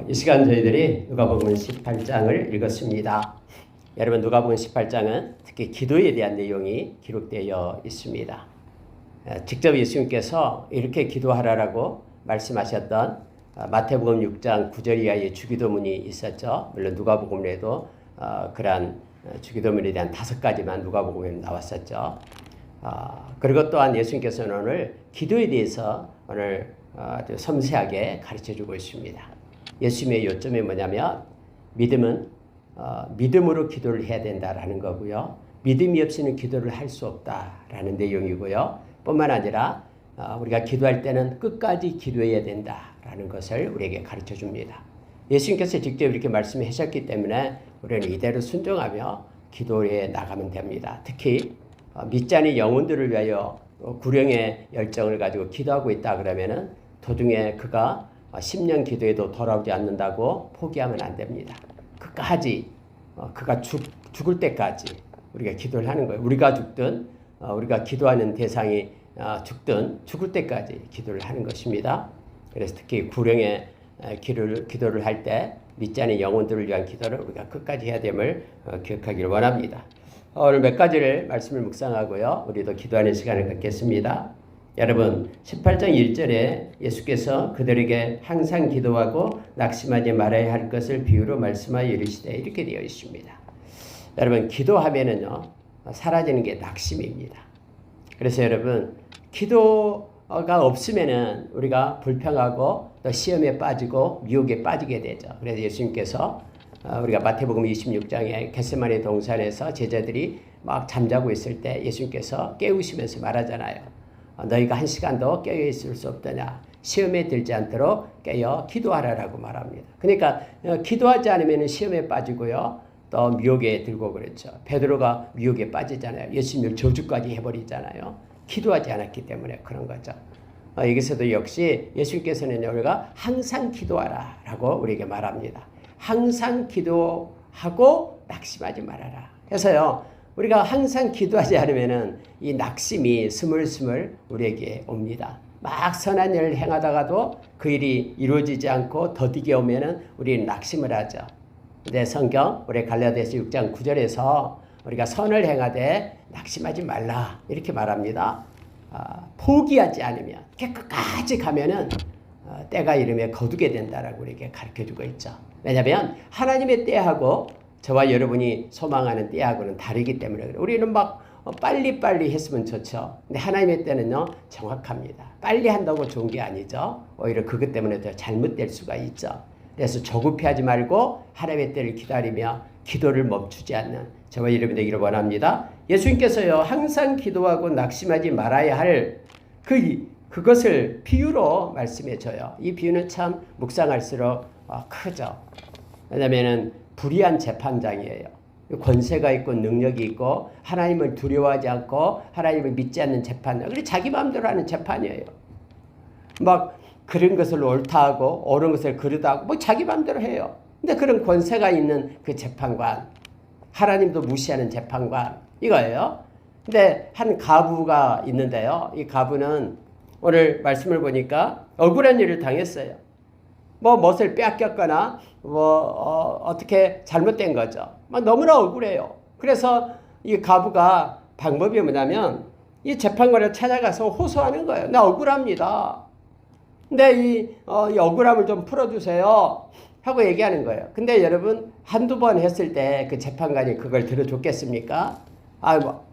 이 시간 저희들이 누가복음 18장을 읽었습니다. 여러분, 누가복음 18장은 특히 기도에 대한 내용이 기록되어 있습니다. 직접 예수님께서 이렇게 기도하라라고 말씀하셨던 마태복음 6장 9절 이하의 주기도문이 있었죠. 물론 누가복음에도 그러한 주기도문에 대한 5가지만 누가복음에 나왔었죠. 그리고 또한 예수님께서는 오늘 기도에 대해서 오늘 아주 섬세하게 가르쳐주고 있습니다. 예수님의 요점이 뭐냐면 믿음은 믿음으로 기도를 해야 된다라는 거고요. 믿음이 없이는 기도를 할 수 없다라는 내용이고요. 뿐만 아니라 우리가 기도할 때는 끝까지 기도해야 된다라는 것을 우리에게 가르쳐 줍니다. 예수님께서 직접 이렇게 말씀하셨기 때문에 우리는 이대로 순종하며 기도에 나가면 됩니다. 특히 믿지 않은 영혼들을 위하여 구령의 열정을 가지고 기도하고 있다 그러면은 도중에 그가 10년 기도해도 돌아오지 않는다고 포기하면 안 됩니다. 끝까지 그가 죽을 때까지 우리가 기도를 하는 거예요. 우리가 죽든 우리가 기도하는 대상이 죽든 죽을 때까지 기도를 하는 것입니다. 그래서 특히 구령의 기도를 할 때 믿지 않은 영혼들을 위한 기도를 우리가 끝까지 해야 됨을 기억하기를 원합니다. 오늘 몇 가지를 말씀을 묵상하고요. 우리도 기도하는 시간을 갖겠습니다. 여러분, 18장 1절에 예수께서 그들에게 항상 기도하고 낙심하지 말아야 할 것을 비유로 말씀하여 이르시되 이렇게 되어 있습니다. 여러분, 기도하면은요 사라지는 게 낙심입니다. 그래서 여러분, 기도가 없으면은 우리가 불평하고 또 시험에 빠지고 미혹에 빠지게 되죠. 그래서 예수님께서 우리가 마태복음 26장에 겟세마네 동산에서 제자들이 막 잠자고 있을 때 예수님께서 깨우시면서 말하잖아요. 너희가 1시간도 깨어있을 수 없더냐. 시험에 들지 않도록 깨어 기도하라라고 말합니다. 그러니까 기도하지 않으면 시험에 빠지고요. 또 미혹에 들고 그렇죠. 베드로가 미혹에 빠지잖아요. 예수님을 저주까지 해버리잖아요. 기도하지 않았기 때문에 그런 거죠. 여기서도 역시 예수님께서는 우리가 항상 기도하라라고 우리에게 말합니다. 항상 기도하고 낙심하지 말아라. 그래서요, 우리가 항상 기도하지 않으면은 이 낙심이 스물스물 우리에게 옵니다. 막 선한 일을 행하다가도 그 일이 이루어지지 않고 더디게 오면은 우리는 낙심을 하죠. 근데 성경 우리 갈라디아서 6장 9절에서 우리가 선을 행하되 낙심하지 말라 이렇게 말합니다. 포기하지 않으면 끝까지 가면은 때가 이르면 거두게 된다라고 우리에게 가르쳐주고 있죠. 왜냐하면 하나님의 때하고 저와 여러분이 소망하는 때하고는 다르기 때문에 그래요. 우리는 막 빨리빨리 했으면 좋죠. 근데 하나님의 때는요 정확합니다. 빨리 한다고 좋은 게 아니죠. 오히려 그것 때문에 더 잘못될 수가 있죠. 그래서 조급해하지 말고 하나님의 때를 기다리며 기도를 멈추지 않는 저와 여러분 되기를 원합니다. 예수님께서요 항상 기도하고 낙심하지 말아야 할 그것을 비유로 말씀해 줘요. 이 비유는 참 묵상할수록 크죠. 왜냐하면 불의한 재판장이에요. 권세가 있고 능력이 있고 하나님을 두려워하지 않고 하나님을 믿지 않는 재판장. 그래 자기 마음대로 하는 재판이에요. 막 그런 것을 옳다하고 옳은 것을 그르다하고 뭐 자기 마음대로 해요. 근데 그런 권세가 있는 그 재판관, 하나님도 무시하는 재판관 이거예요. 근데 한 가부가 있는데요. 이 가부는 오늘 말씀을 보니까 억울한 일을 당했어요. 뭣을 빼앗겼거나 어떻게 잘못된 거죠. 너무나 억울해요. 그래서 이 가부가 방법이 뭐냐면 이 재판관을 찾아가서 호소하는 거예요. 나 억울합니다. 근데 이 억울함을 좀 풀어주세요 하고 얘기하는 거예요. 근데 여러분 한두 번 했을 때 그 재판관이 그걸 들어줬겠습니까?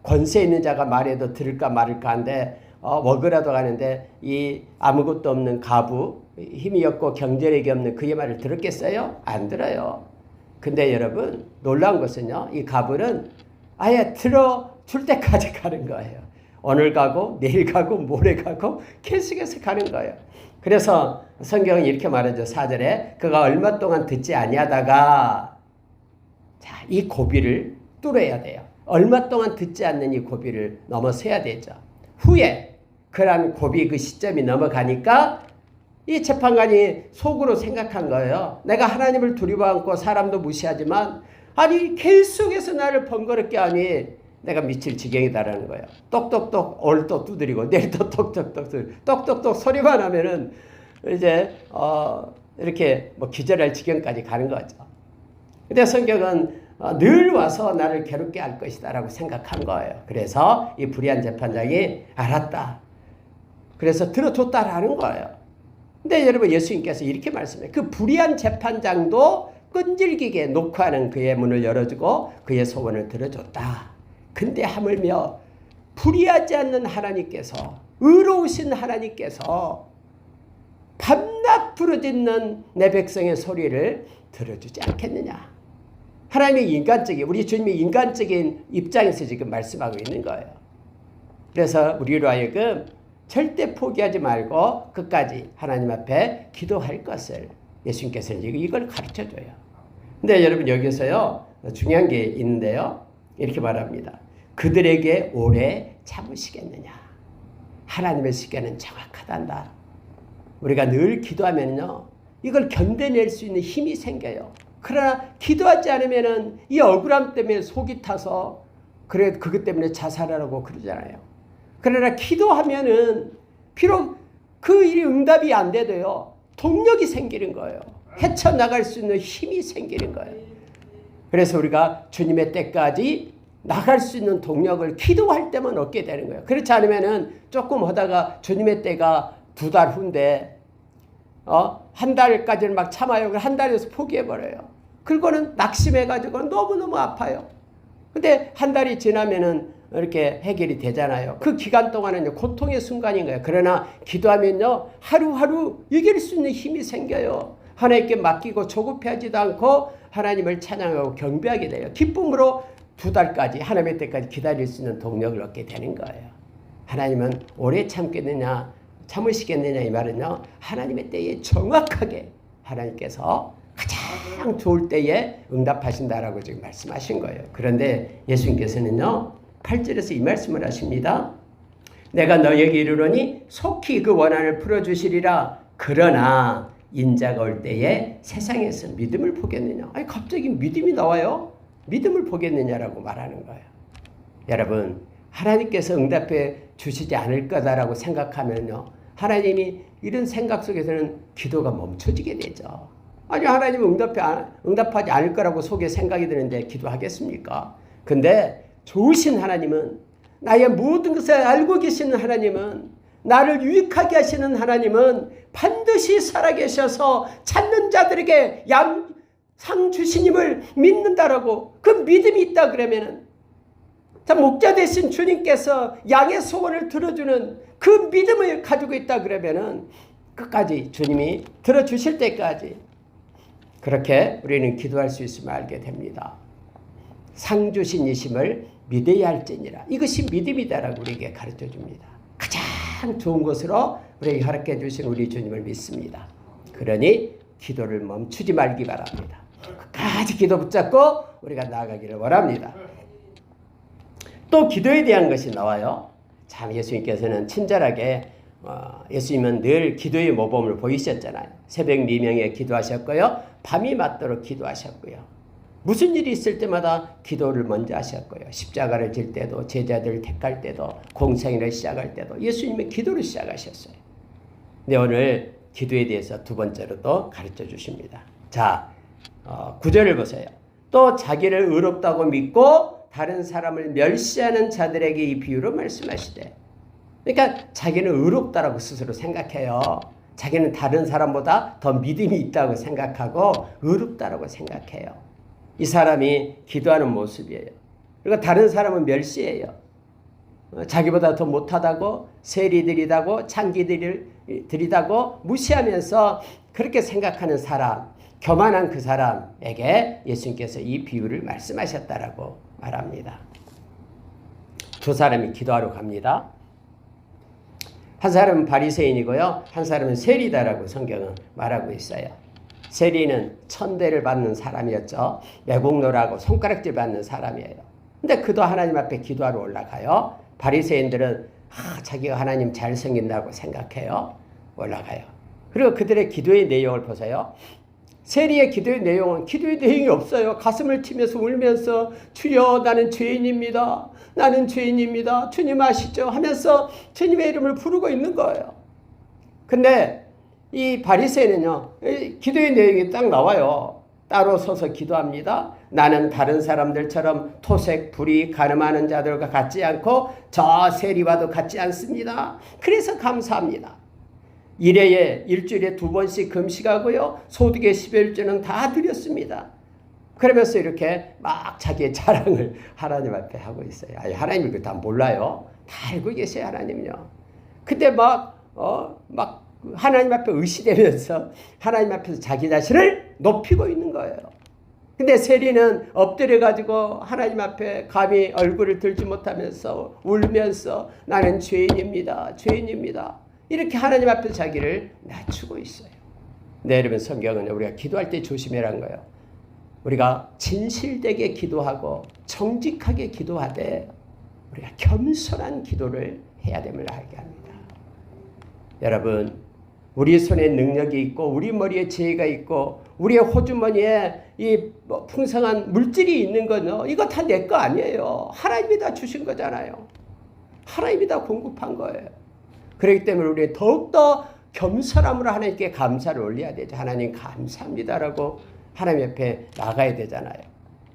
권세 있는 자가 말해도 들을까 말을까 한데 먹으라도 가는데 이 아무것도 없는 가부, 힘이 없고 경제력이 없는 그의 말을 들었겠어요? 안 들어요. 근데 여러분 놀라운 것은요, 이 가부는 아예 들어줄 때까지 가는 거예요. 오늘 가고 내일 가고 모레 가고 계속해서 가는 거예요. 그래서 성경은 이렇게 말하죠. 4절에 그가 얼마 동안 듣지 아니하다가 이 고비를 뚫어야 돼요. 얼마 동안 듣지 않는 이 고비를 넘어서야 되죠. 후에 그런 고비 그 시점이 넘어가니까 이 재판관이 속으로 생각한 거예요. 내가 하나님을 두려워 않고 사람도 무시하지만 아니 계속해서 나를 번거롭게 하니 내가 미칠 지경이다라는 거예요. 똑똑똑 오늘 또 두드리고 내일 또 똑똑똑 소리만 하면은 이제 이렇게 뭐 기절할 지경까지 가는 거죠. 근데 성경은 늘 와서 나를 괴롭게 할 것이다 라고 생각한 거예요. 그래서 이 불의한 재판장이 알았다. 그래서 들어줬다라는 거예요. 근데 여러분, 예수님께서 이렇게 말씀해요. 그 불의한 재판장도 끈질기게 녹화하는 그의 문을 열어주고 그의 소원을 들어줬다. 근데 하물며 불의하지 않는 하나님께서, 의로우신 하나님께서 밤낮 부르짖는 내 백성의 소리를 들어주지 않겠느냐. 하나님의 인간적인, 우리 주님의 인간적인 입장에서 지금 말씀하고 있는 거예요. 그래서 우리로 하여금 절대 포기하지 말고 끝까지 하나님 앞에 기도할 것을 예수님께서는 이걸 가르쳐줘요. 근데 여러분, 여기서요 중요한 게 있는데요. 이렇게 말합니다. 그들에게 오래 참으시겠느냐. 하나님의 시간은 정확하단다. 우리가 늘 기도하면요, 이걸 견뎌낼 수 있는 힘이 생겨요. 그러나 기도하지 않으면은 이 억울함 때문에 속이 타서 그것 때문에 자살하라고 그러잖아요. 그러나 기도하면은 비록 그 일이 응답이 안 돼도요, 동력이 생기는 거예요. 헤쳐나갈 수 있는 힘이 생기는 거예요. 그래서 우리가 주님의 때까지 나갈 수 있는 동력을 기도할 때만 얻게 되는 거예요. 그렇지 않으면은 조금 하다가 주님의 때가 2달 후인데 한 달까지는 막 참아요. 한 달에서 포기해버려요. 그리고는 낙심해가지고 너무너무 아파요. 근데 한 달이 지나면은 이렇게 해결이 되잖아요. 그 기간 동안은 고통의 순간인 거예요. 그러나 기도하면요, 하루하루 이길 수 있는 힘이 생겨요. 하나님께 맡기고 조급해하지도 않고 하나님을 찬양하고 경배하게 돼요. 기쁨으로 2달까지, 하나님의 때까지 기다릴 수 있는 동력을 얻게 되는 거예요. 하나님은 오래 참겠느냐, 참으시겠느냐, 이 말은요, 하나님의 때에 정확하게 하나님께서 가장 좋을 때에 응답하신다라고 지금 말씀하신 거예요. 그런데 예수님께서는요, 8절에서 이 말씀을 하십니다. 내가 너에게 이르노니 속히 그 원한을 풀어주시리라. 그러나 인자가 올 때에 세상에서 믿음을 보겠느냐. 아니, 갑자기 믿음이 나와요? 믿음을 보겠느냐라고 말하는 거예요. 여러분, 하나님께서 응답해 주시지 않을 거다라고 생각하면요, 하나님이 이런 생각 속에서는 기도가 멈춰지게 되죠. 아니, 하나님은 응답하지 않을 거라고 속에 생각이 드는데 기도하겠습니까? 근데 좋으신 하나님은, 나의 모든 것을 알고 계시는 하나님은, 나를 유익하게 하시는 하나님은 반드시 살아계셔서 찾는 자들에게 상 주시님을 믿는다라고, 그 믿음이 있다 그러면은, 자, 목자 되신 주님께서 양의 소원을 들어주는 그 믿음을 가지고 있다 그러면은 끝까지 주님이 들어주실 때까지 그렇게 우리는 기도할 수 있음을 알게 됩니다. 상 주신 이심을 믿어야 할지니라. 이것이 믿음이다라고 우리에게 가르쳐 줍니다. 가장 좋은 것으로 우리에게 허락해 주신 우리 주님을 믿습니다. 그러니 기도를 멈추지 말기 바랍니다. 끝까지 기도 붙잡고 우리가 나아가기를 원합니다. 또 기도에 대한 것이 나와요. 참, 예수님께서는 친절하게 예수님은 늘 기도의 모범을 보이셨잖아요. 새벽 4명에 기도하셨고요. 밤이 맞도록 기도하셨고요. 무슨 일이 있을 때마다 기도를 먼저 하셨고요. 십자가를 질 때도, 제자들을 택할 때도, 공생애를 시작할 때도 예수님의 기도를 시작하셨어요. 근데 오늘 기도에 대해서 2번째로 또 가르쳐 주십니다. 자, 9절을 보세요. 또 자기를 의롭다고 믿고 다른 사람을 멸시하는 자들에게 이 비유로 말씀하시되, 그러니까 자기는 의롭다라고 스스로 생각해요. 자기는 다른 사람보다 더 믿음이 있다고 생각하고 의롭다라고 생각해요. 이 사람이 기도하는 모습이에요. 그리고 다른 사람은 멸시해요. 자기보다 더 못하다고, 세리들이다고, 창기들이다고 무시하면서 그렇게 생각하는 사람, 교만한 그 사람에게 예수님께서 이 비유를 말씀하셨다라고 말합니다. 2 사람이 기도하러 갑니다. 한 사람은 바리새인이고요, 한 사람은 세리다라고 성경은 말하고 있어요. 세리는 천대를 받는 사람이었죠. 매국노라고 손가락질 받는 사람이에요. 근데 그도 하나님 앞에 기도하러 올라가요. 바리새인들은 자기가 하나님 잘 섬긴다고 생각해요. 올라가요. 그리고 그들의 기도의 내용을 보세요. 세리의 기도의 내용은 기도의 내용이 없어요. 가슴을 치면서 울면서 주여 나는 죄인입니다. 나는 죄인입니다. 주님 아시죠? 하면서 주님의 이름을 부르고 있는 거예요. 근데 이 바리새인은요, 기도의 내용이 딱 나와요. 따로 서서 기도합니다. 나는 다른 사람들처럼 토색, 불의, 가늠하는 자들과 같지 않고 저 세리와도 같지 않습니다. 그래서 감사합니다. 일주일에 2번씩 금식하고요. 소득의 11조는 다 드렸습니다. 그러면서 이렇게 막 자기의 자랑을 하나님 앞에 하고 있어요. 아니, 하나님이 그거 다 몰라요. 다 알고 계세요, 하나님은요. 근데 막 하나님 앞에 의시되면서 하나님 앞에서 자기 자신을 높이고 있는 거예요. 근데 세리는 엎드려가지고 하나님 앞에 감히 얼굴을 들지 못하면서 울면서 나는 죄인입니다. 죄인입니다. 이렇게 하나님 앞에 자기를 낮추고 있어요. 네, 여러분, 성경은 우리가 기도할 때 조심해라는 거예요. 우리가 진실되게 기도하고 정직하게 기도하되 우리가 겸손한 기도를 해야 됨을 알게 합니다. 여러분, 우리 손에 능력이 있고 우리 머리에 지혜가 있고 우리의 호주머니에 이 풍성한 물질이 있는 거는 이거 다 내 거 아니에요. 하나님이 다 주신 거잖아요. 하나님이 다 공급한 거예요. 그렇기 때문에 우리 더욱더 겸손함으로 하나님께 감사를 올려야 되죠. 하나님 감사합니다라고 하나님 옆에 나가야 되잖아요.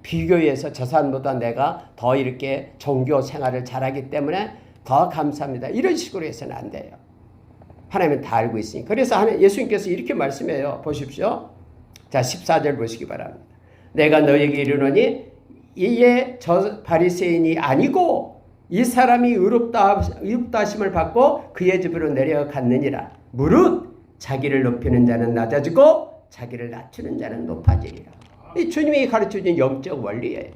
비교해서 저 사람보다 내가 더 이렇게 종교 생활을 잘하기 때문에 더 감사합니다. 이런 식으로 해서는 안 돼요. 하나님은 다 알고 있으니까. 그래서 예수님께서 이렇게 말씀해요. 보십시오. 자, 14절 보시기 바랍니다. 내가 너에게 이르노니 이에 저 바리새인이 아니고 이 사람이 의롭다 하심을 받고 그의 집으로 내려갔느니라. 무릇 자기를 높이는 자는 낮아지고 자기를 낮추는 자는 높아지리라. 이 주님이 가르쳐준 영적 원리예요.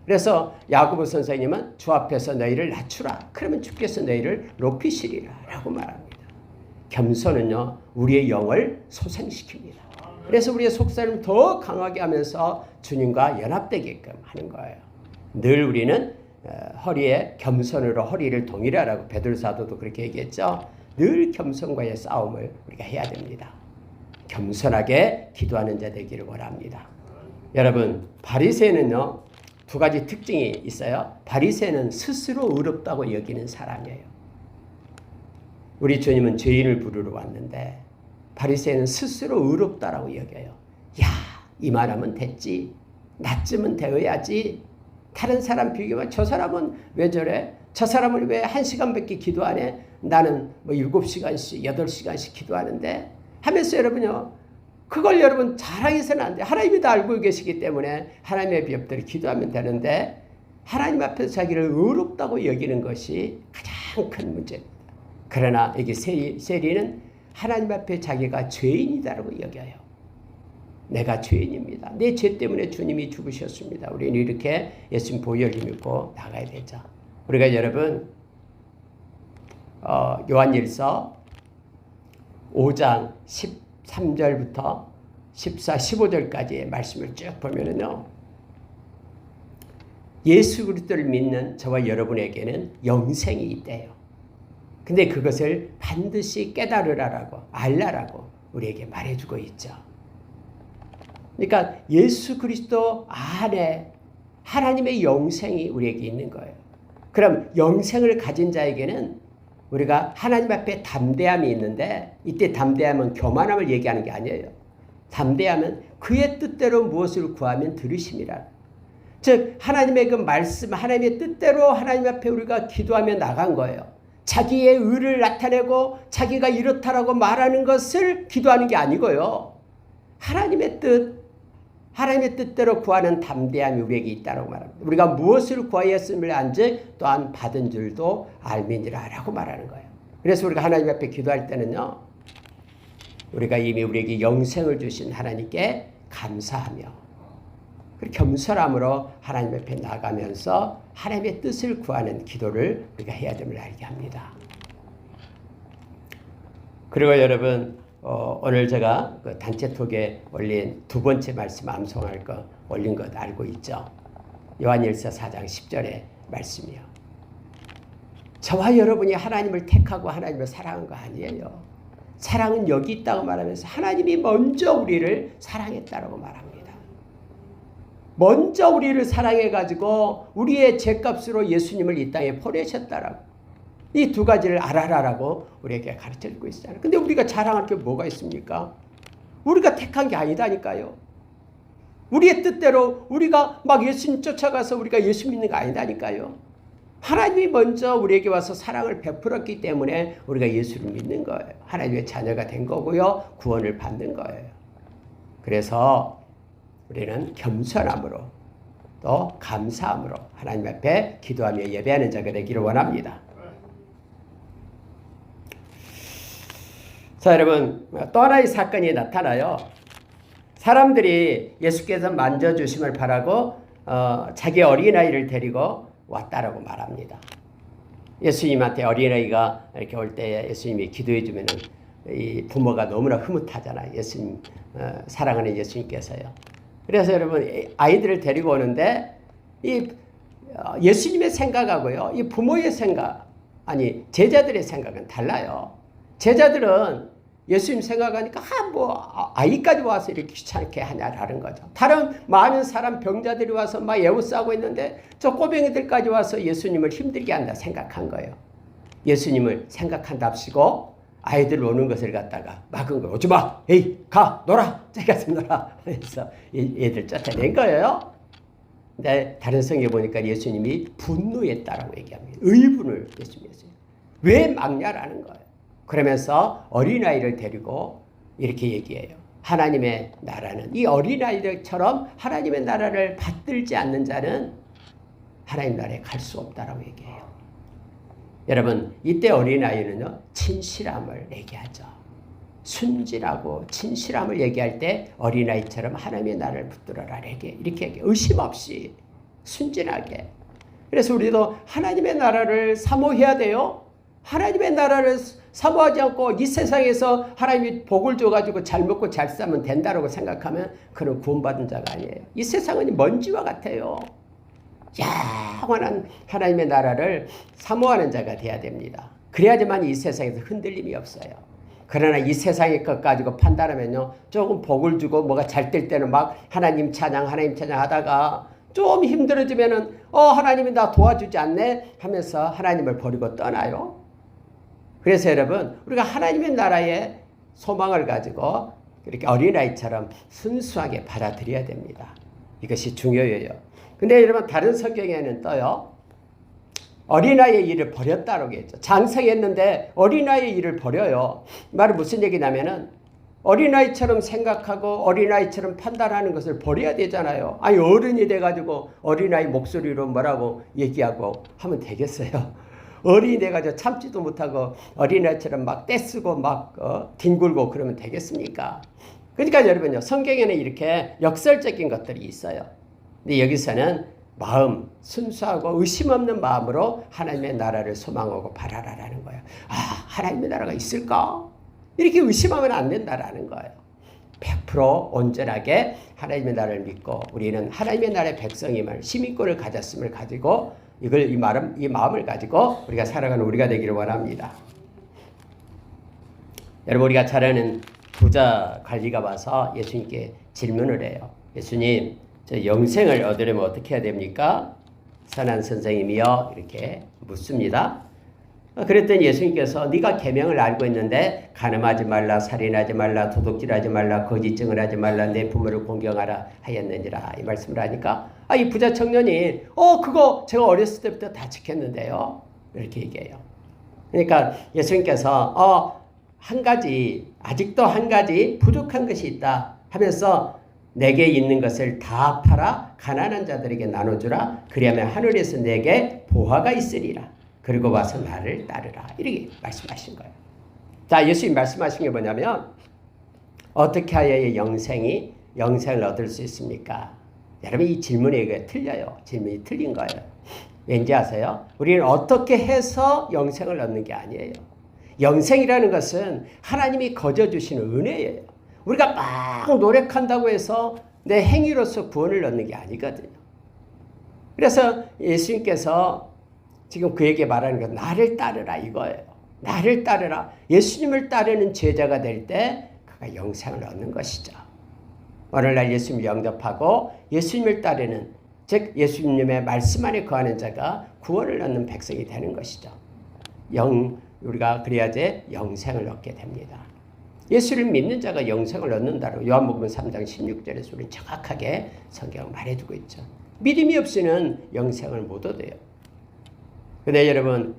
그래서 야고보 선생님은 주 앞에서 너희를 낮추라. 그러면 주께서 너희를 높이시리라 라고 말합니다. 겸손은요, 우리의 영을 소생시킵니다. 그래서 우리의 속사람을 더 강하게 하면서 주님과 연합되게끔 하는 거예요. 늘 우리는 허리에 겸손으로 허리를 동일하라고 베드로 사도도 그렇게 얘기했죠. 늘 겸손과의 싸움을 우리가 해야 됩니다. 겸손하게 기도하는 자 되기를 원합니다. 여러분, 바리새인은요, 2가지 특징이 있어요. 바리새인은 스스로 의롭다고 여기는 사람이에요. 우리 주님은 죄인을 부르러 왔는데 바리새인은 스스로 의롭다라고 여겨요. 야, 이만하면 됐지. 나쯤은 되어야지. 다른 사람 비교하면 저 사람은 왜 저래? 저 사람은 왜 1시간밖에 기도 안 해? 나는 7시간씩, 8시간씩 기도하는데 하면서 여러분요, 그걸 여러분 자랑해서는 안 돼요. 하나님이 다 알고 계시기 때문에 하나님의 비협대로 기도하면 되는데 하나님 앞에서 자기를 의롭다고 여기는 것이 가장 큰 문제입니다. 그러나 여기 세리는 하나님 앞에 자기가 죄인이다라고 여겨요. 내가 죄인입니다. 내 죄 때문에 주님이 죽으셨습니다. 우리는 이렇게 예수님 보혈 힘입고 나가야 되죠. 우리가 여러분 요한일서 5장 13절부터 14, 15절까지의 말씀을 쭉 보면은요, 예수 그리스도를 믿는 저와 여러분에게는 영생이 있대요. 근데 그것을 반드시 깨달으라라고, 알라라고 우리에게 말해주고 있죠. 그러니까 예수 그리스도 안에 하나님의 영생이 우리에게 있는 거예요. 그럼 영생을 가진 자에게는 우리가 하나님 앞에 담대함이 있는데, 이때 담대함은 교만함을 얘기하는 게 아니에요. 담대함은 그의 뜻대로 무엇을 구하면 들으심이라. 즉 하나님의 그 말씀, 하나님의 뜻대로 하나님 앞에 우리가 기도하며 나간 거예요. 자기의 의를 나타내고 자기가 이렇다라고 말하는 것을 기도하는 게 아니고요. 하나님의 뜻대로 구하는 담대함이 우리에게 있다고 말합니다. 우리가 무엇을 구하였음을 안즉 또한 받은 줄도 알미니라 라고 말하는 거예요. 그래서 우리가 하나님 앞에 기도할 때는요, 우리가 이미 우리에게 영생을 주신 하나님께 감사하며 겸손함으로 하나님 앞에 나가면서 하나님의 뜻을 구하는 기도를 우리가 해야 됨을 알게 합니다. 그리고 여러분, 오늘 제가 그 단체톡에 올린 2번째 말씀 암송할 거 올린 것 알고 있죠? 요한일서 4장 10절의 말씀이요. 저와 여러분이 하나님을 택하고 하나님을 사랑한 거 아니에요. 사랑은 여기 있다고 말하면서 하나님이 먼저 우리를 사랑했다고 말합니다. 먼저 우리를 사랑해가지고 우리의 죄값으로 예수님을 이 땅에 보내셨다라고. 이 두 가지를 알아라라고 우리에게 가르쳐주고 있잖아요. 근데 우리가 자랑할 게 뭐가 있습니까? 우리가 택한 게 아니다니까요. 우리의 뜻대로 우리가 막 예수님 쫓아가서 우리가 예수 믿는 거 아니다니까요. 하나님이 먼저 우리에게 와서 사랑을 베풀었기 때문에 우리가 예수를 믿는 거예요. 하나님의 자녀가 된 거고요. 구원을 받는 거예요. 그래서 우리는 겸손함으로 또 감사함으로 하나님 앞에 기도하며 예배하는 자가 되기를 원합니다. 자, 여러분, 또 하나의 사건이 나타나요. 사람들이 예수께서 만져주심을 바라고 자기 어린아이를 데리고 왔다라고 말합니다. 예수님한테 어린아이가 이렇게 올 때 예수님이 기도해 주면은 이 부모가 너무나 흐뭇하잖아요. 예수님 사랑하는 예수님께서요. 그래서 여러분 아이들을 데리고 오는데 이 예수님의 생각하고요, 이 부모의 생각 아니 제자들의 생각은 달라요. 제자들은 예수님 생각하니까 아이까지 와서 이렇게 귀찮게 하냐라는 거죠. 다른 많은 사람 병자들이 와서 막 애워싸고 있는데 저 꼬뱅이들까지 와서 예수님을 힘들게 한다 생각한 거예요. 예수님을 생각한답시고 아이들 오는 것을 갖다가 막은 거예요. 오지 마! 에이 가! 놀아! 저기 가서 놀아! 그래서 얘들 쫓아낸 거예요. 근데 다른 성경에 보니까 예수님이 분노했다라고 얘기합니다. 의분을 예수님이 했어요. 왜 막냐라는 거예요. 그러면서 어린아이를 데리고 이렇게 얘기해요. 하나님의 나라는 이 어린아이들처럼 하나님의 나라를 받들지 않는 자는 하나님 나라에 갈 수 없다라고 얘기해요. 여러분 이때 어린아이는요 진실함을 얘기하죠. 순진하고 진실함을 얘기할 때 어린아이처럼 하나님의 나라를 붙들어라 이렇게 얘기해. 의심 없이 순진하게. 그래서 우리도 하나님의 나라를 사모해야 돼요. 하나님의 나라를 사모하지 않고 이 세상에서 하나님이 복을 줘가지고 잘 먹고 잘 살면 된다고 생각하면 그는 구원받은 자가 아니에요. 이 세상은 먼지와 같아요. 영원한 하나님의 나라를 사모하는 자가 돼야 됩니다. 그래야지만 이 세상에서 흔들림이 없어요. 그러나 이 세상의 것 가지고 판단하면요 조금 복을 주고 뭐가 잘 될 때는 막 하나님 찬양 하다가 좀 힘들어지면은 하나님이 나 도와주지 않네 하면서 하나님을 버리고 떠나요. 그래서 여러분 우리가 하나님의 나라의 소망을 가지고 이렇게 어린아이처럼 순수하게 받아들여야 됩니다. 이것이 중요해요. 근데 여러분 다른 성경에는 또요 어린아이의 일을 버렸다라고 했죠. 장성했는데 어린아이의 일을 버려요. 말은 무슨 얘기냐면은 어린아이처럼 생각하고 어린아이처럼 판단하는 것을 버려야 되잖아요. 아니 어른이 돼가지고 어린아이 목소리로 뭐라고 얘기하고 하면 되겠어요. 어린이 돼가지고 참지도 못하고 어린아이처럼 막 떼쓰고 막 뒹굴고 그러면 되겠습니까? 그러니까 여러분요 성경에는 이렇게 역설적인 것들이 있어요. 근데 여기서는 마음 순수하고 의심 없는 마음으로 하나님의 나라를 소망하고 바라라라는 거예요. 하나님의 나라가 있을까? 이렇게 의심하면 안 된다라는 거예요. 100% 온전하게 하나님의 나라를 믿고 우리는 하나님의 나라의 백성임을 시민권을 가졌음을 가지고 이 마음을 가지고 우리가 살아가는 우리가 되기를 원합니다. 여러분 우리가 잘 아는 부자 관리가 와서 예수님께 질문을 해요. 예수님 저 영생을 얻으려면 어떻게 해야 됩니까? 선한 선생님이여 이렇게 묻습니다. 그랬더니 예수님께서 네가 계명을 알고 있는데 간음하지 말라, 살인하지 말라, 도둑질하지 말라, 거짓 증언하지 말라, 내 부모를 공경하라 하였느니라 이 말씀을 하니까 이 부자 청년이 그거 제가 어렸을 때부터 다 지켰는데요 이렇게 얘기해요. 그러니까 예수님께서 아직도 한 가지 부족한 것이 있다 하면서 내게 있는 것을 다 팔아 가난한 자들에게 나눠주라. 그리하면 하늘에서 내게 보화가 있으리라. 그리고 와서 나를 따르라. 이렇게 말씀하신 거예요. 자, 예수님 말씀하신 게 뭐냐면 어떻게 하여야 영생을 얻을 수 있습니까? 여러분 이 질문이 틀려요. 질문이 틀린 거예요. 왠지 아세요? 우리는 어떻게 해서 영생을 얻는 게 아니에요. 영생이라는 것은 하나님이 거저주시는 은혜예요. 우리가 막 노력한다고 해서 내 행위로서 구원을 얻는 게 아니거든요. 그래서 예수님께서 지금 그에게 말하는 건 나를 따르라 이거예요. 나를 따르라. 예수님을 따르는 제자가 될 때 그가 영생을 얻는 것이죠. 오늘날 예수님을 영접하고 예수님을 따르는 즉 예수님의 말씀 안에 거하는 자가 구원을 얻는 백성이 되는 것이죠. 우리가 그래야지 영생을 얻게 됩니다. 예수를 믿는 자가 영생을 얻는다고 요한복음 3장 16절에서 우리는 정확하게 성경을 말해주고 있죠. 믿음이 없이는 영생을 못 얻어요. 근데 여러분,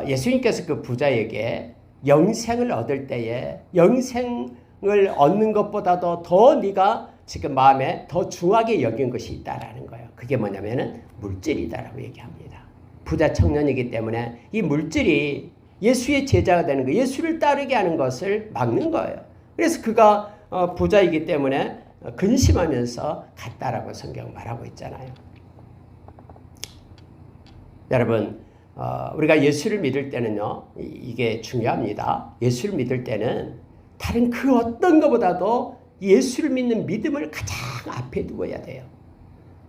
예수님께서 그 부자에게 영생을 얻을 때에 영생을 얻는 것보다도 더 네가 지금 마음에 더 중하게 여긴 것이 있다라는 거예요. 그게 뭐냐면은 물질이다라고 얘기합니다. 부자 청년이기 때문에 이 물질이 예수의 제자가 되는 거, 예수를 따르게 하는 것을 막는 거예요. 그래서 그가 부자이기 때문에 근심하면서 갔다라고 성경 말하고 있잖아요. 여러분, 우리가 예수를 믿을 때는요, 이게 중요합니다. 예수를 믿을 때는 다른 그 어떤 것보다도 예수를 믿는 믿음을 가장 앞에 두어야 돼요.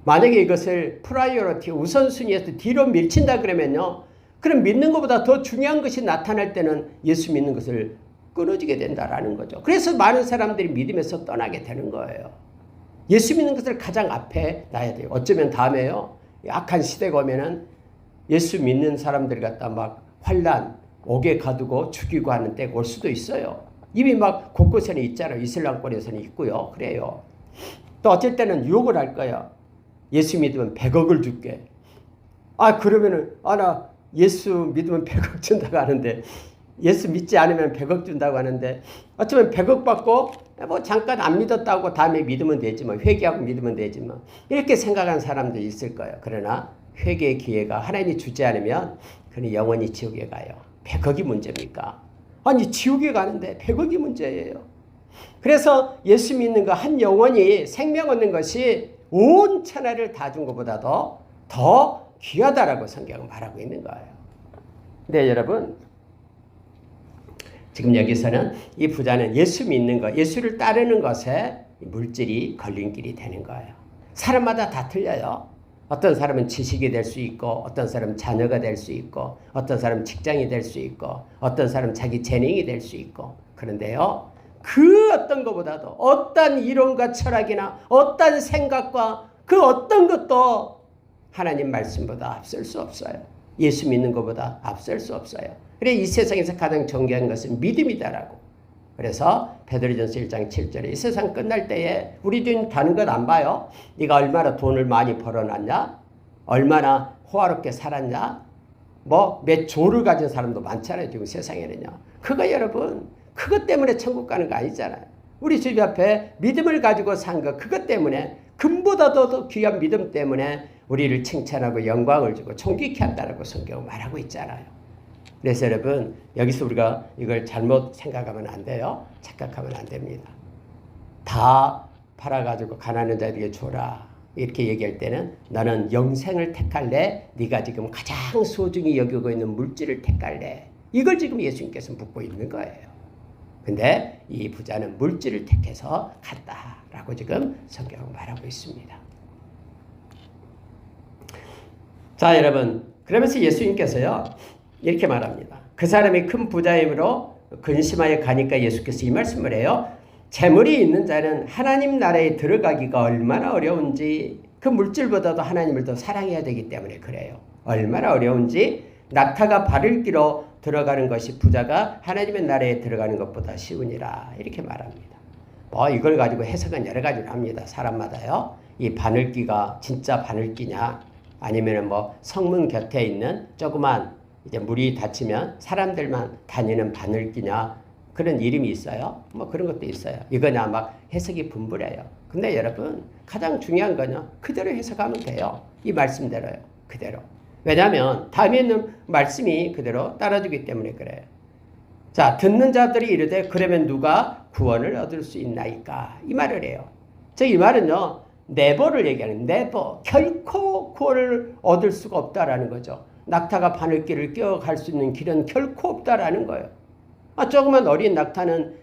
만약에 이것을 프라이어리티, 우선순위에서 뒤로 밀친다 그러면요, 그럼 믿는 것보다 더 중요한 것이 나타날 때는 예수 믿는 것을 끊어지게 된다라는 거죠. 그래서 많은 사람들이 믿음에서 떠나게 되는 거예요. 예수 믿는 것을 가장 앞에 놔야 돼요. 어쩌면 다음에요, 악한 시대가 오면은 예수 믿는 사람들 갖다 막 환난, 옥에 가두고 죽이고 하는 때가 올 수도 있어요. 이미 막 곳곳에는 있잖아요. 이슬람권에서는 있고요. 그래요. 또 어쩔 때는 유혹을 할 거예요. 예수 믿으면 100억을 줄게. 그러면은 나 예수 믿으면 100억 준다고 하는데, 예수 믿지 않으면 100억 준다고 하는데, 어쩌면 100억 받고 뭐 잠깐 안 믿었다고 다음에 믿으면 되지 뭐, 회개하고 믿으면 되지 뭐, 이렇게 생각하는 사람도 있을 거예요. 그러나 회개의 기회가 하나님이 주지 않으면 그는 영원히 지옥에 가요. 100억이 문제입니까? 아니, 지옥에 가는데 100억이 문제예요. 그래서 예수 믿는 거 한 영혼이 생명 얻는 것이 온 천하를 다 준 것보다도 더 귀하다라고 성경은 말하고 있는 거예요. 근데 여러분, 지금 여기서는 이 부자는 예수 믿는 것, 예수를 따르는 것에 물질이 걸림길이 되는 거예요. 사람마다 다 틀려요. 어떤 사람은 지식이 될 수 있고, 어떤 사람은 자녀가 될 수 있고, 어떤 사람은 직장이 될 수 있고, 어떤 사람은 자기 재능이 될 수 있고. 그런데요, 그 어떤 것보다도 어떤 이론과 철학이나 어떤 생각과 그 어떤 것도 하나님 말씀보다 앞설 수 없어요. 예수 믿는 것보다 앞설 수 없어요. 그래, 이 세상에서 가장 존귀한 것은 믿음이다라고. 그래서 베드로전서 1장 7절에 이 세상 끝날 때에 우리도 다른 것 안 봐요. 네가 얼마나 돈을 많이 벌어놨냐, 얼마나 호화롭게 살았냐, 뭐 몇 조를 가진 사람도 많잖아요. 지금 세상에는요. 그거 여러분, 그것 때문에 천국 가는 거 아니잖아요. 우리 주님 앞에 믿음을 가지고 산 거, 그것 때문에, 금보다도 더 귀한 믿음 때문에 우리를 칭찬하고 영광을 주고 존귀케 한다라고 성경은 말하고 있잖아요. 그래서 여러분, 여기서 우리가 이걸 잘못 생각하면 안 돼요. 착각하면 안 됩니다. 다 팔아가지고 가난한 자에게 줘라, 이렇게 얘기할 때는 나는 영생을 택할래, 네가 지금 가장 소중히 여기고 있는 물질을 택할래, 이걸 지금 예수님께서 묻고 있는 거예요. 근데 이 부자는 물질을 택해서 갔다라고 지금 성경은 말하고 있습니다. 자, 여러분, 그러면서 예수님께서요 이렇게 말합니다. 그 사람이 큰 부자임으로 근심하여 가니까 예수께서 이 말씀을 해요. 재물이 있는 자는 하나님 나라에 들어가기가 얼마나 어려운지, 그 물질보다도 하나님을 더 사랑해야 되기 때문에 그래요. 얼마나 어려운지, 낙타가 발을 끼로 들어가는 것이 부자가 하나님의 나라에 들어가는 것보다 쉬우니라, 이렇게 말합니다. 이걸 가지고 해석은 여러 가지로 합니다. 사람마다요. 이 바늘기가 진짜 바늘기냐, 아니면 뭐 성문 곁에 있는 조그만 이제 물이 닫히면 사람들만 다니는 바늘기냐, 그런 이름이 있어요. 뭐 그런 것도 있어요. 이거냐, 막 해석이 분분해요. 근데 여러분, 가장 중요한 거는 그대로 해석하면 돼요. 이 말씀대로요. 그대로. 왜냐하면 다음에 있는 말씀이 그대로 따라주기 때문에 그래요. 자, 듣는 자들이 이르되 그러면 누가 구원을 얻을 수 있나이까, 이 말을 해요. 이 말은요, 네버를 얘기하는, 네버, 결코 구원을 얻을 수가 없다라는 거죠. 낙타가 바늘길을 끼어갈 수 있는 길은 결코 없다라는 거예요. 조그만 어린 낙타는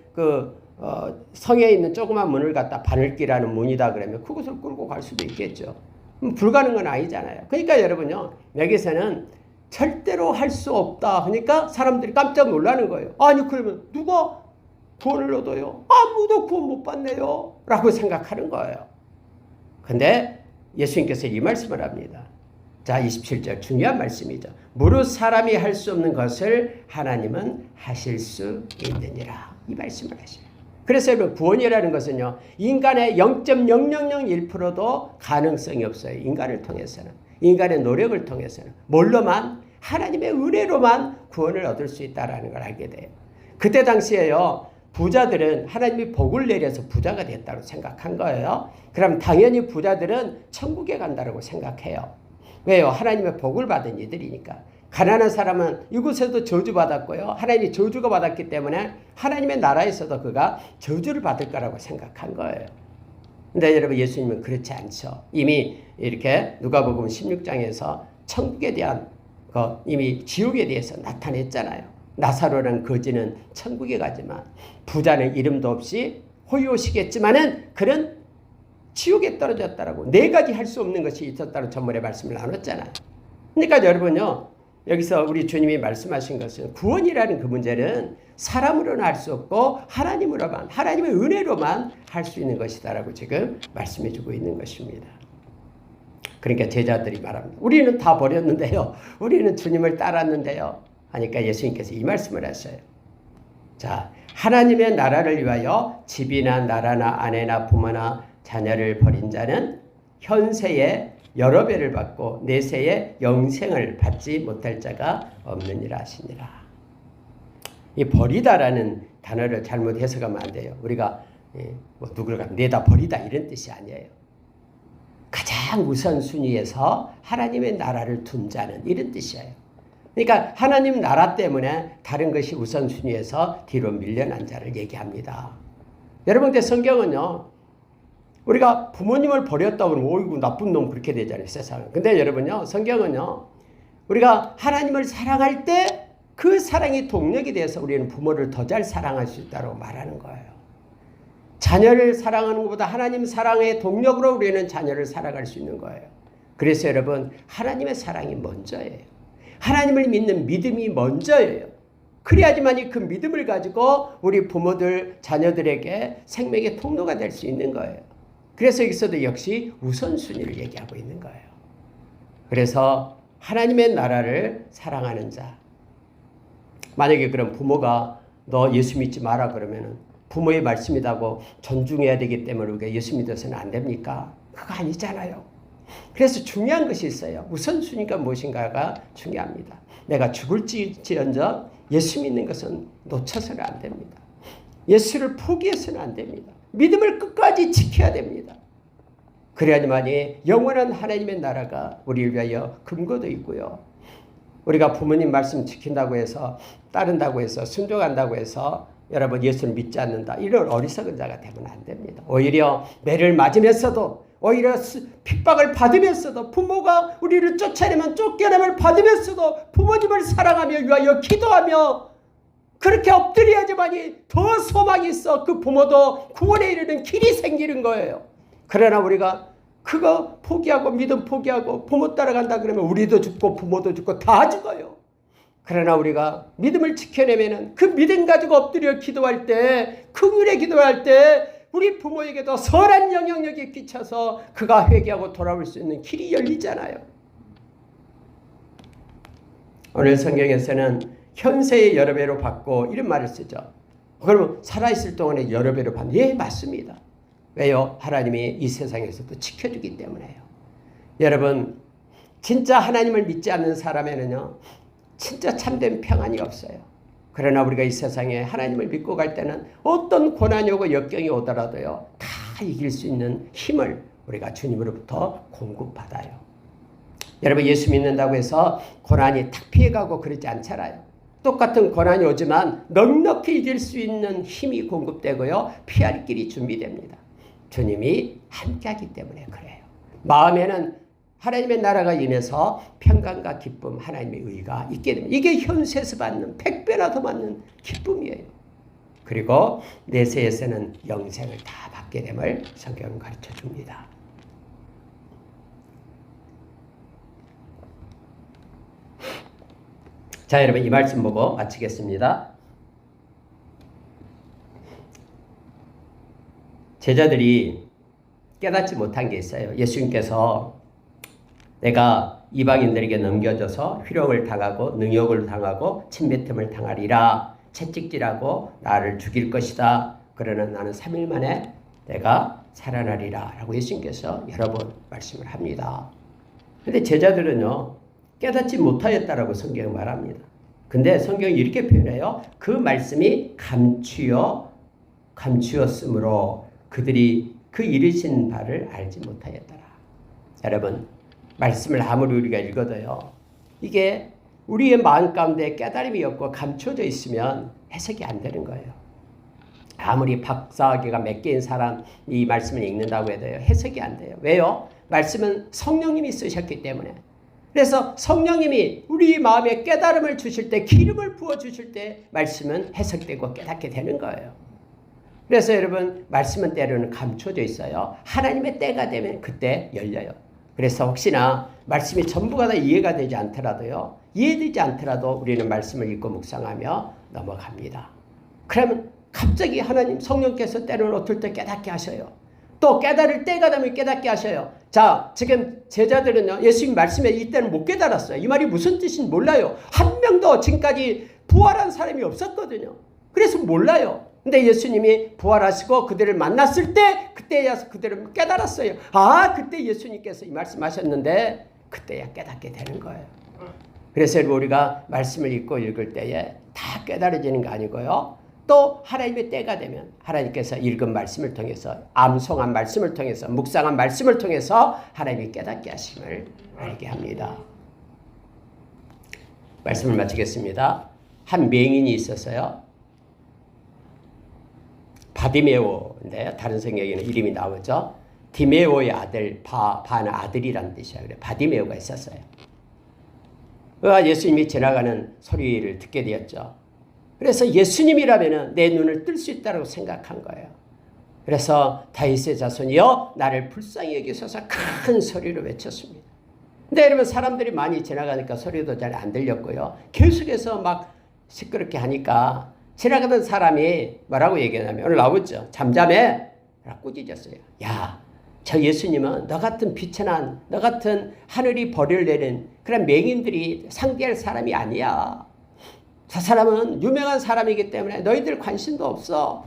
성에 있는 조그만 문을 갖다 바늘길이라는 문이다 그러면 그것을 끌고 갈 수도 있겠죠. 불가능은 아니잖아요. 그러니까 여러분요, 여기서는 절대로 할 수 없다. 그러니까 사람들이 깜짝 놀라는 거예요. 아니, 그러면 누가 구원을 얻어요? 아무도 구원 못 받네요, 라고 생각하는 거예요. 근데 예수님께서 이 말씀을 합니다. 자, 27절 중요한 말씀이죠. 무릇 사람이 할 수 없는 것을 하나님은 하실 수 있느니라. 이 말씀을 하셔요. 그래서 여러분 구원이라는 것은요. 인간의 0.0001%도 가능성이 없어요. 인간을 통해서는. 인간의 노력을 통해서는. 뭘로만? 하나님의 은혜로만 구원을 얻을 수 있다는 걸 알게 돼요. 그때 당시에요. 부자들은 하나님이 복을 내려서 부자가 됐다고 생각한 거예요. 그럼 당연히 부자들은 천국에 간다고 생각해요. 왜요? 하나님의 복을 받은 이들이니까. 가난한 사람은 이곳에도 저주받았고요. 하나님이 저주가 받았기 때문에 하나님의 나라에서도 그가 저주를 받을 거라고 생각한 거예요. 근데 여러분 예수님은 그렇지 않죠. 이미 이렇게 누가복음 16장에서 천국에 대한 이미 지옥에 대해서 나타냈잖아요. 나사로라는 거지는 천국에 가지만 부자는 이름도 없이 호요시겠지만은 그는 지옥에 떨어졌다라고 4가지 할 수 없는 것이 있었다는 전문의 말씀을 나눴잖아요. 그러니까 여러분요. 여기서 우리 주님이 말씀하신 것은 구원이라는 그 문제는 사람으로는 할 수 없고 하나님으로만 하나님의 은혜로만 할 수 있는 것이다라고 지금 말씀해 주고 있는 것입니다. 그러니까 제자들이 말합니다. 우리는 다 버렸는데요. 우리는 주님을 따랐는데요. 하니까 예수님께서 이 말씀을 하셔요. 자, 하나님의 나라를 위하여 집이나 나라나 아내나 부모나 자녀를 버린 자는 현세에 여러 배를 받고 내세에 영생을 받지 못할 자가 없느니라 하시니라. 이 버리다라는 단어를 잘못 해석하면 안 돼요. 우리가 누구를 내다 버리다 이런 뜻이 아니에요. 가장 우선순위에서 하나님의 나라를 둔 자는 이런 뜻이에요. 그러니까 하나님 나라 때문에 다른 것이 우선순위에서 뒤로 밀려난 자를 얘기합니다. 여러분들 성경은요. 우리가 부모님을 버렸다 그러면 어이구 나쁜 놈 그렇게 되잖아요. 세상은. 근데 여러분요. 성경은요. 우리가 하나님을 사랑할 때 그 사랑이 동력이 돼서 우리는 부모를 더 잘 사랑할 수 있다고 말하는 거예요. 자녀를 사랑하는 것보다 하나님 사랑의 동력으로 우리는 자녀를 살아갈 수 있는 거예요. 그래서 여러분 하나님의 사랑이 먼저예요. 하나님을 믿는 믿음이 먼저예요. 그래야지만 그 믿음을 가지고 우리 부모들, 자녀들에게 생명의 통로가 될 수 있는 거예요. 그래서 여기서도 역시 우선순위를 얘기하고 있는 거예요. 그래서 하나님의 나라를 사랑하는 자. 만약에 그럼 부모가 너 예수 믿지 마라 그러면은 부모의 말씀이라고 존중해야 되기 때문에 우리가 예수 믿어서는 안 됩니까? 그거 아니잖아요. 그래서 중요한 것이 있어요. 우선순위가 무엇인가가 중요합니다. 내가 죽을지언정 예수 믿는 것은 놓쳐서는 안 됩니다. 예수를 포기해서는 안 됩니다. 믿음을 끝까지 지켜야 됩니다. 그래야지만이 영원한 하나님의 나라가 우리를 위하여 근거도 있고요. 우리가 부모님 말씀 지킨다고 해서 따른다고 해서 순종한다고 해서 여러분 예수를 믿지 않는다. 이런 어리석은 자가 되면 안 됩니다. 오히려 매를 맞으면서도 오히려 핍박을 받으면서도 부모가 우리를 쫓아내면 쫓겨남을 받으면서도 부모님을 사랑하며 위하여 기도하며 그렇게 엎드려야지만이 더 소망이 있어 그 부모도 구원에 이르는 길이 생기는 거예요. 그러나 우리가 그거 포기하고 믿음 포기하고 부모 따라간다 그러면 우리도 죽고 부모도 죽고 다 죽어요. 그러나 우리가 믿음을 지켜내면은 그 믿음 가지고 엎드려 기도할 때 긍휼에 기도할 때 우리 부모에게도 선한 영향력이 끼쳐서 그가 회개하고 돌아올 수 있는 길이 열리잖아요. 오늘 성경에서는 현세의 여러 배로 받고 이런 말을 쓰죠. 그러면 살아있을 동안에 여러 배로 받는 예 맞습니다. 왜요? 하나님이 이 세상에서도 지켜주기 때문에요. 여러분 진짜 하나님을 믿지 않는 사람에는요. 진짜 참된 평안이 없어요. 그러나 우리가 이 세상에 하나님을 믿고 갈 때는 어떤 고난이 오고 역경이 오더라도요. 다 이길 수 있는 힘을 우리가 주님으로부터 공급받아요. 여러분 예수 믿는다고 해서 고난이 탁 피해가고 그러지 않잖아요. 똑같은 고난이 오지만 넉넉히 이길 수 있는 힘이 공급되고요. 피할 길이 준비됩니다. 주님이 함께하기 때문에 그래요. 마음에는 하나님의 나라가 인해서 평강과 기쁨, 하나님의 의가 있게 됩니다. 이게 현세에서 받는 100배나 더 받는 기쁨이에요. 그리고 내세에서는 영생을 다 받게 됨을 성경은 가르쳐 줍니다. 자, 여러분 이 말씀 보고 마치겠습니다. 제자들이 깨닫지 못한 게 있어요. 예수님께서 내가 이방인들에게 넘겨져서 희롱을 당하고 능욕을 당하고 침뱉음을 당하리라. 채찍질하고 나를 죽일 것이다. 그러나 나는 3일 만에 내가 살아나리라 라고 예수님께서 여러 번 말씀을 합니다. 근데 제자들은요 깨닫지 못하였다라고 성경이 말합니다. 근데 성경이 이렇게 표현해요. 그 말씀이 감추었으므로 그들이 그 이르신 바를 알지 못하였더라. 여러분 말씀을 아무리 우리가 읽어도요 이게 우리의 마음 가운데 깨달음이 없고 감춰져 있으면 해석이 안 되는 거예요. 아무리 박사학위가 몇 개인 사람이 이 말씀을 읽는다고 해도요 해석이 안 돼요. 왜요? 말씀은 성령님이 쓰셨기 때문에. 그래서 성령님이 우리 마음에 깨달음을 주실 때, 기름을 부어주실 때 말씀은 해석되고 깨닫게 되는 거예요. 그래서 여러분 말씀은 때로는 감춰져 있어요. 하나님의 때가 되면 그때 열려요. 그래서 혹시나 말씀이 전부가 다 이해가 되지 않더라도요, 이해되지 않더라도 우리는 말씀을 읽고 묵상하며 넘어갑니다. 그러면 갑자기 하나님 성령께서 때로는 어떨 때 깨닫게 하셔요. 또 깨달을 때가 되면 깨닫게 하셔요. 자, 지금 제자들은요 예수님 말씀에 이때는 못 깨달았어요. 이 말이 무슨 뜻인지 몰라요. 한 명도 지금까지 부활한 사람이 없었거든요. 그래서 몰라요. 근데 예수님이 부활하시고 그들을 만났을 때 그때야 그들은 깨달았어요. 아, 그때 예수님께서 이 말씀하셨는데 그때야 깨닫게 되는 거예요. 그래서 우리가 말씀을 읽을 때에 다 깨달아지는 거 아니고요. 또 하나님의 때가 되면 하나님께서 읽은 말씀을 통해서, 암송한 말씀을 통해서, 묵상한 말씀을 통해서 하나님이 깨닫게 하심을 알게 합니다. 말씀을 마치겠습니다. 한 맹인이 있었어요. 바디메오인데 다른 성경에는 이름이 나오죠. 디메오의 아들, 바는 아들이라는 뜻이야. 그래 바디메오가 있었어요. 그가 예수님이 지나가는 소리를 듣게 되었죠. 그래서 예수님이라면 내 눈을 뜰 수 있다고 생각한 거예요. 그래서 다윗의 자손이여 나를 불쌍히 여기소서 큰 소리로 외쳤습니다. 근데 여러분 사람들이 많이 지나가니까 소리도 잘 안 들렸고요. 계속해서 막 시끄럽게 하니까 지나가던 사람이 뭐라고 얘기하냐면 오늘 나오죠. 잠잠해 라고 꾸짖었어요. 야, 저 예수님은 너 같은 비천한, 너 같은 하늘이 벌을 내는 그런 맹인들이 상대할 사람이 아니야. 저 사람은 유명한 사람이기 때문에 너희들 관심도 없어.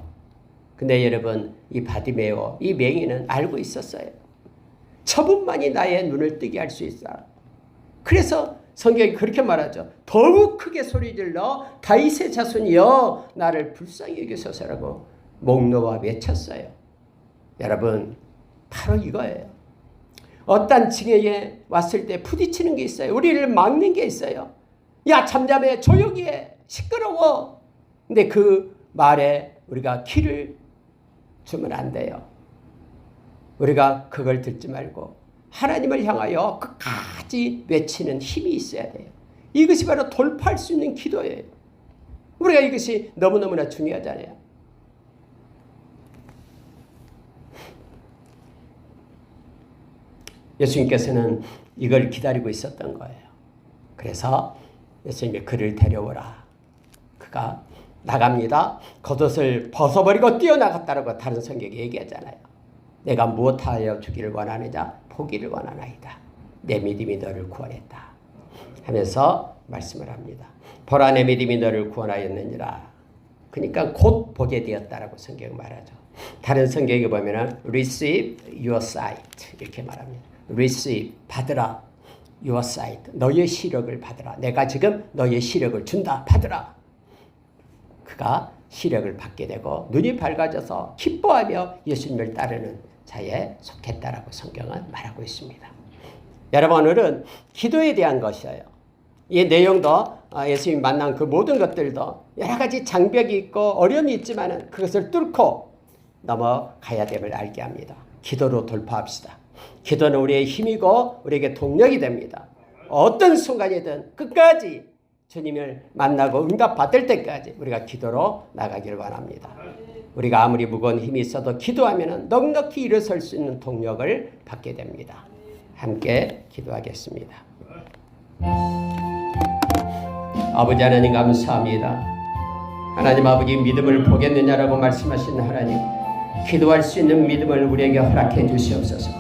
근데 여러분 이 바디메오, 이 맹인은 알고 있었어요. 저분만이 나의 눈을 뜨게 할 수 있어. 그래서 성경이 그렇게 말하죠. 더욱 크게 소리질러 다윗의 자손이여 나를 불쌍히 여기소서라고 목 놓아 외쳤어요. 여러분 바로 이거예요. 어떤 징역에 왔을 때 부딪히는 게 있어요. 우리를 막는 게 있어요. 야 잠잠해, 조용히 해, 시끄러워. 근데 그 말에 우리가 귀를 주면 안 돼요. 우리가 그걸 듣지 말고 하나님을 향하여 끝까지 외치는 힘이 있어야 돼요. 이것이 바로 돌파할 수 있는 기도예요. 우리가 이것이 너무너무나 중요하잖아요. 예수님께서는 이걸 기다리고 있었던 거예요. 그래서 예수님이 그를 데려오라. 그가 나갑니다. 겉옷을 벗어버리고 뛰어나갔다라고 다른 성경이 얘기하잖아요. 내가 무엇하여 주기를 원하느냐? 보기를 원하나이다. 내 믿음이 너를 구원했다 하면서 말씀을 합니다. 보라 내 믿음이 너를 구원하였느니라. 그러니까 곧 보게 되었다라고 성경이 말하죠. 다른 성경에 보면은 receive your sight 이렇게 말합니다. receive 받으라. your sight 너의 시력을 받으라. 내가 지금 너의 시력을 준다. 받으라. 그가 시력을 받게 되고 눈이 밝아져서 기뻐하며 예수님을 따르는 자에 속했다라고 성경은 말하고 있습니다. 여러분 오늘은 기도에 대한 것이에요. 이 내용도 예수님 만난 그 모든 것들도 여러 가지 장벽이 있고 어려움이 있지만 그것을 뚫고 넘어가야 됨을 알게 합니다. 기도로 돌파합시다. 기도는 우리의 힘이고 우리에게 동력이 됩니다. 어떤 순간이든 끝까지 주님을 만나고 응답받을 때까지 우리가 기도로 나가기를 원합니다. 우리가 아무리 무거운 힘이 있어도 기도하면 넉넉히 일어설 수 있는 동력을 받게 됩니다. 함께 기도하겠습니다. 아버지 하나님 감사합니다. 하나님 아버지 믿음을 보겠느냐라고 말씀하신 하나님, 기도할 수 있는 믿음을 우리에게 허락해 주시옵소서.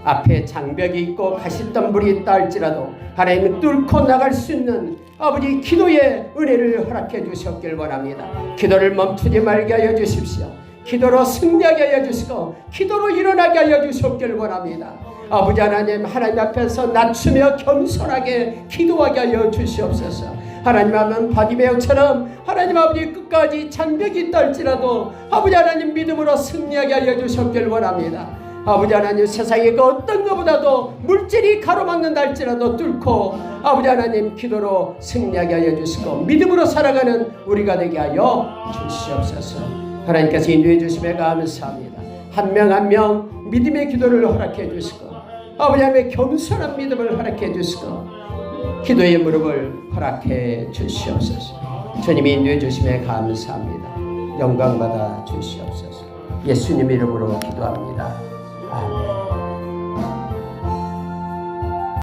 앞에 장벽이 있고 가시덤불이 있다 할지라도 하나님은 뚫고 나갈 수 있는 아버지 기도의 은혜를 허락해 주셨길 원합니다. 기도를 멈추지 말게 하여 주십시오. 기도로 승리하게 하여 주시고 기도로 일어나게 하여 주셨길 원합니다. 아버지 하나님, 하나님 앞에서 낮추며 겸손하게 기도하게 하여 주시옵소서. 하나님 하면 바디메오처럼 하나님 아버지 끝까지 장벽이 있다 할지라도 아버지 하나님 믿음으로 승리하게 하여 주셨길 원합니다. 아버지 하나님, 세상의 그 어떤 것보다도 물질이 가로막는다 할지라도 뚫고 아버지 하나님 기도로 승리하게 하여 주시고 믿음으로 살아가는 우리가 되게 하여 주시옵소서. 하나님께서 인도해 주심에 감사합니다. 한 명 한 명 믿음의 기도를 허락해 주시고 아버지 하나님의 겸손한 믿음을 허락해 주시고 기도의 무릎을 허락해 주시옵소서. 주님이 인도해 주심에 감사합니다. 영광 받아 주시옵소서. 예수님 이름으로 기도합니다. 아멘.